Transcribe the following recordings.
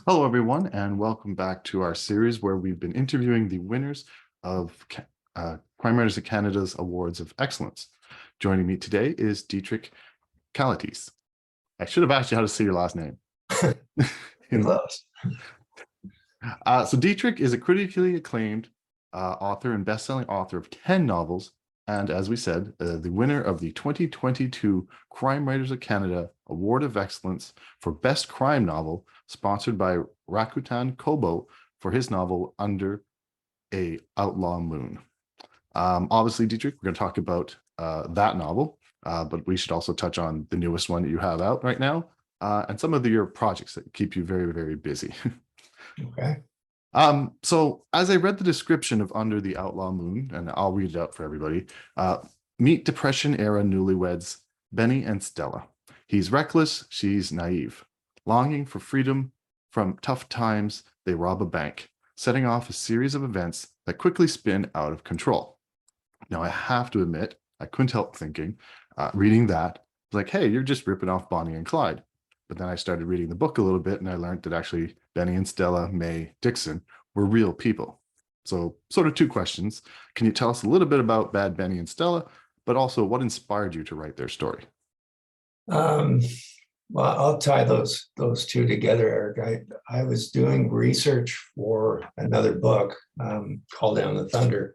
Hello, everyone, and welcome back to our series where we've been interviewing the winners of Crime Writers of Canada's Awards of Excellence. Joining me today is Dietrich Kalteis. I should have asked you how to say your last name. Close. So Dietrich is a critically acclaimed author and best-selling author of 10 novels, and as we said, the winner of the 2022 Crime Writers of Canada Award of Excellence for Best Crime Novel, sponsored by Rakuten Kobo for his novel Under a Outlaw Moon. Obviously, Dietrich, we're going to talk about that novel, but we should also touch on the newest one that you have out right now, and some of your projects that keep you very, very busy. Okay. So as I read the description of Under the Outlaw Moon, and I'll read it out for everybody, meet Depression-era newlyweds, Benny and Stella. He's reckless, she's naive. Longing for freedom from tough times, they rob a bank, setting off a series of events that quickly spin out of control. Now, I have to admit, I couldn't help thinking, reading that, like, hey, you're just ripping off Bonnie and Clyde. But then I started reading the book a little bit, and I learned that actually Benny and Stella May Dixon were real people. So sort of two questions. Can you tell us a little bit about Bad Benny and Stella, but also what inspired you to write their story? Well, I'll tie those two together, Eric. I was doing research for another book called Down the Thunder,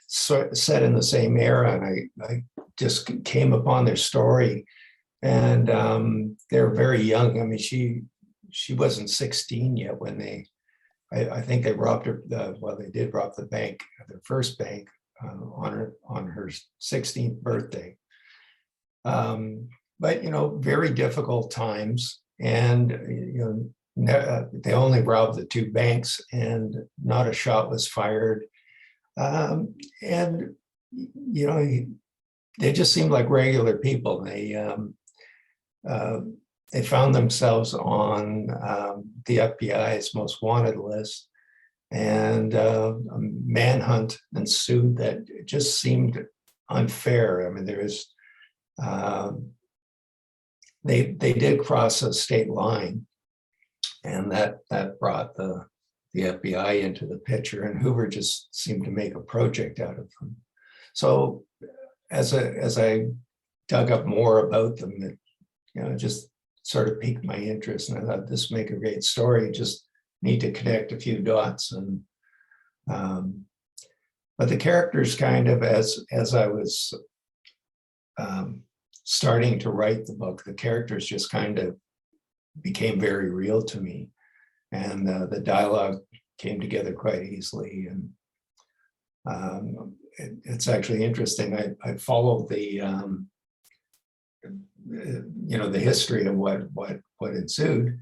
set in the same era, and I just came upon their story. And they're very young. I mean, she wasn't 16 yet when I think they robbed her. They did rob the bank, their first bank, on her 16th birthday. But very difficult times, and they only robbed the two banks, and not a shot was fired. And they just seemed like regular people. They found themselves on the FBI's most wanted list, and a manhunt ensued that just seemed unfair. I mean, there was they did cross a state line, and that brought the FBI into the picture, and Hoover just seemed to make a project out of them. So as I dug up more about them, it just sort of piqued my interest, and I thought this would make a great story. Just need to connect a few dots, and but the characters kind of, as I was starting to write the book, the characters just kind of became very real to me, and the dialogue came together quite easily. And it's actually interesting. I followed the history of what ensued,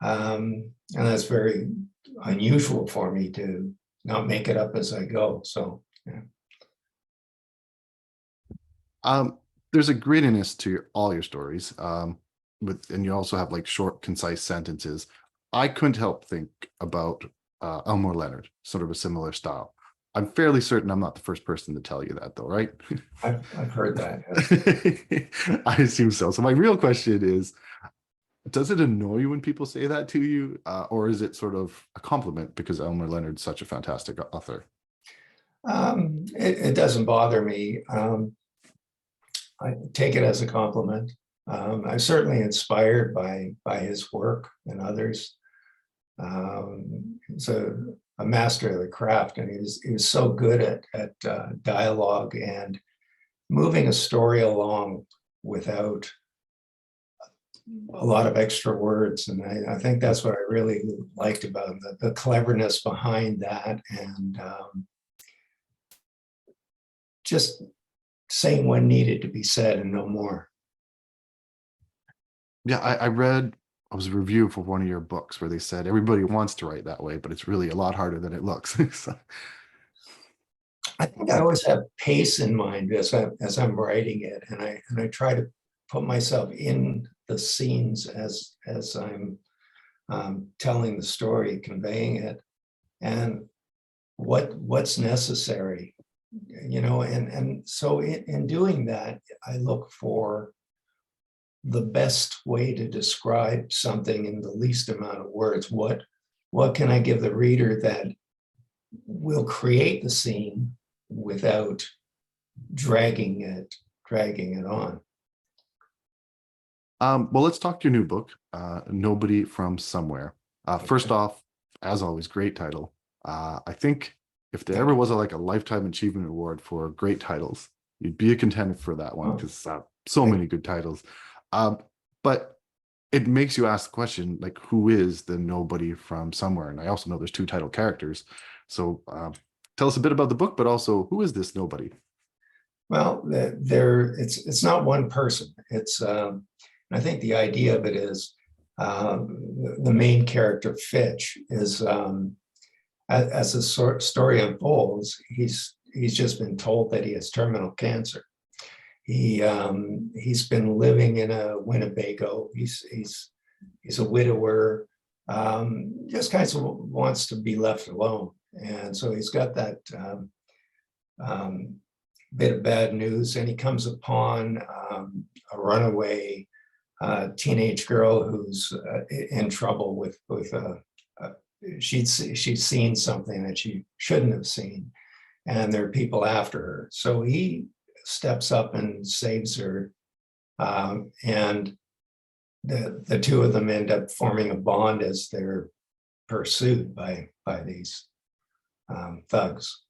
and that's very unusual for me to not make it up as I go. So yeah. There's a grittiness to all your stories, and you also have like short, concise sentences. I couldn't help think about Elmer Leonard, sort of a similar style. I'm fairly certain I'm not the first person to tell you that, though, right? I've heard that. Yes. I assume so. So my real question is, does it annoy you when people say that to you, or is it sort of a compliment because Elmer Leonard's such a fantastic author? It doesn't bother me. I take it as a compliment. I'm certainly inspired by his work and others. He's a master of the craft, and he was so good at dialogue and moving a story along without a lot of extra words. And I think that's what I really liked about him, the cleverness behind that, and just saying what needed to be said and no more. Yeah, I was a review for one of your books where they said everybody wants to write that way, but it's really a lot harder than it looks. So. I think I always have pace in mind as I'm writing it, and I try to put myself in the scenes as I'm telling the story, conveying it, and what's necessary, and so in doing that, I look for the best way to describe something in the least amount of words. What what can I give the reader that will create the scene without dragging it on. Well, let's talk your new book, Nobody from Somewhere. First off, as always, great title. I think if there ever was a lifetime achievement award for great titles, you'd be a contender for that one, because so many good titles. But it makes you ask the question, like, who is the nobody from somewhere? And I also know there's two title characters. So tell us a bit about the book, but also, who is this nobody? Well, it's not one person. It's I think the idea of it is the main character, Fitch, is as the story unfolds, he's just been told that he has terminal cancer. He's been living in a Winnebago. He's a widower. Just kind of wants to be left alone, and so he's got that bit of bad news, and he comes upon a runaway teenage girl who's in trouble with she's seen something that she shouldn't have seen, and there are people after her. So he steps up and saves her, and the two of them end up forming a bond as they're pursued by these thugs.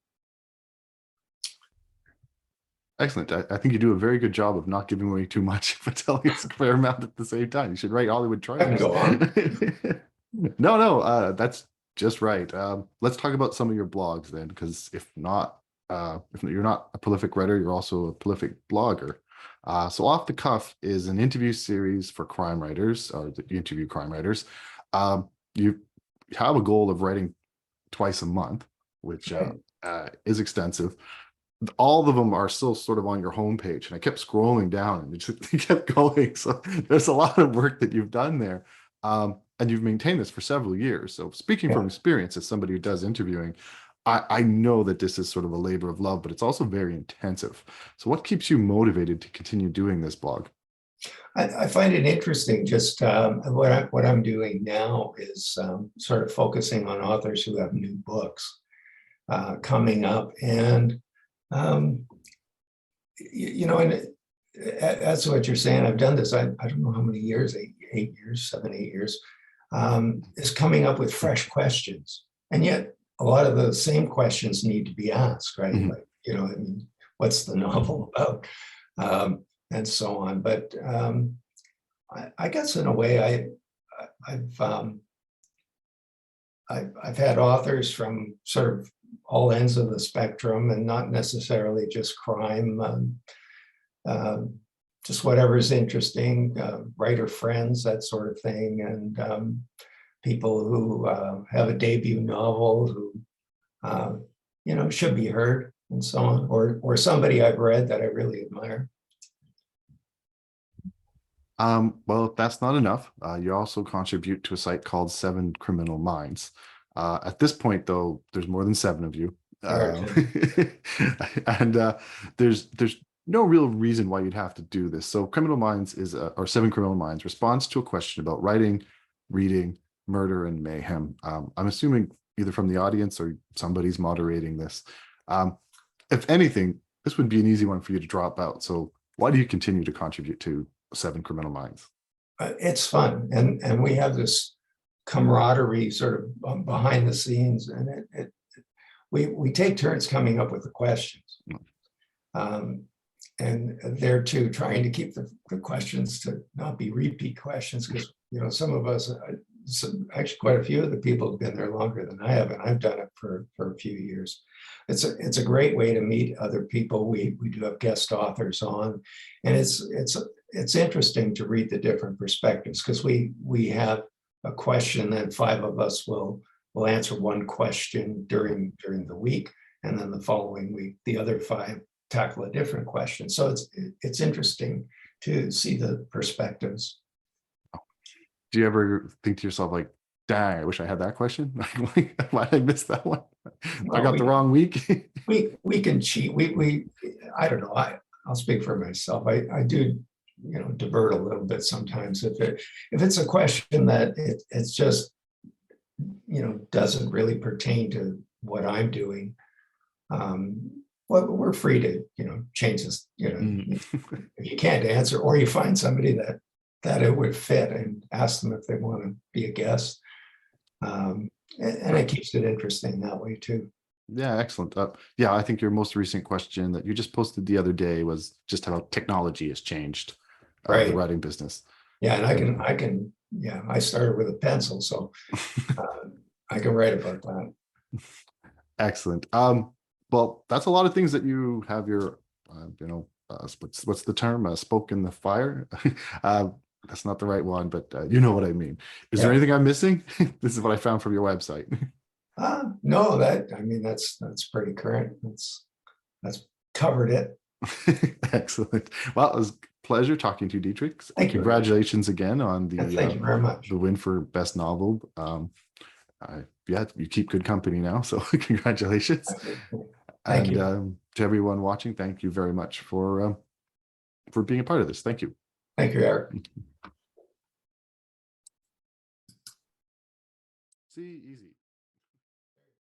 Excellent. I think you do a very good job of not giving away too much, but telling us a fair amount at the same time. You should write Hollywood I can Trials. go on. No, that's just right. Let's talk about some of your blogs then, because if you're not a prolific writer, you're also a prolific blogger. So Off the Cuff is an interview series for crime writers, or that you interview crime writers. You have a goal of writing twice a month, which is extensive. All of them are still sort of on your homepage, and I kept scrolling down and it kept going. So there's a lot of work that you've done there. And you've maintained this for several years. So speaking from experience as somebody who does interviewing, I know that this is sort of a labor of love, but it's also very intensive. So what keeps you motivated to continue doing this blog? I find it interesting. Just what I'm doing now is sort of focusing on authors who have new books coming up, and and as to what you're saying, I've done this. I don't know how many years, 8 years, 7, 8 years, is coming up with fresh questions, and yet a lot of the same questions need to be asked, right? Mm-hmm. Like, what's the novel about, and so on. But I guess in a way, I've had authors from sort of all ends of the spectrum, and not necessarily just crime, just whatever's interesting, writer friends, that sort of thing, and people who have a debut novel who should be heard, and so on, or somebody I've read that I really admire. Well, if that's not enough, you also contribute to a site called 7 Criminal Minds. At this point, though, there's more than 7 of you. And there's no real reason why you'd have to do this. So Criminal Minds or 7 Criminal Minds responds to a question about writing, reading, murder, and mayhem. I'm assuming either from the audience or somebody's moderating this. If anything, this would be an easy one for you to drop out. So why do you continue to contribute to 7 Criminal Minds? It's fun, and we have this camaraderie sort of behind the scenes, and we take turns coming up with the questions, and there too trying to keep the questions to not be repeat questions, because some of us, actually quite a few of the people have been there longer than I have, and I've done it for a few years. It's a great way to meet other people. We do have guest authors on, and it's interesting to read the different perspectives, because we have a question, and 5 of us will answer one question during the week, and then the following week the other 5 tackle a different question. So it's interesting to see the perspectives. Do you ever think to yourself, like, dang, I wish I had that question? Why did I miss that one? I got the wrong week. we can cheat. I don't know. I'll speak for myself. I do divert a little bit sometimes if it's a question that it's just doesn't really pertain to what I'm doing, well, we're free to, change this, if you can't answer, or you find somebody that it would fit and ask them if they want to be a guest. And it keeps it interesting that way too. Yeah, excellent. Yeah, I think your most recent question that you just posted the other day was just how technology has changed the Right. writing business. Yeah, and I can, I started with a pencil, so I can write about that. Excellent. Well, that's a lot of things that you have your, what's the term? Spoke in the fire. That's not the right one, but you know what I mean. Is there Yeah. anything I'm missing? This is what I found from your website. No, that's pretty current. That's covered it. Excellent. Well, it was a pleasure talking to you, Dietrich. Thank you. Congratulations again on Thank you very much. the win for best novel. Yeah, you keep good company now, so congratulations. Thank you. To everyone watching, thank you very much for being a part of this. Thank you. Thank you, Eric. See, easy.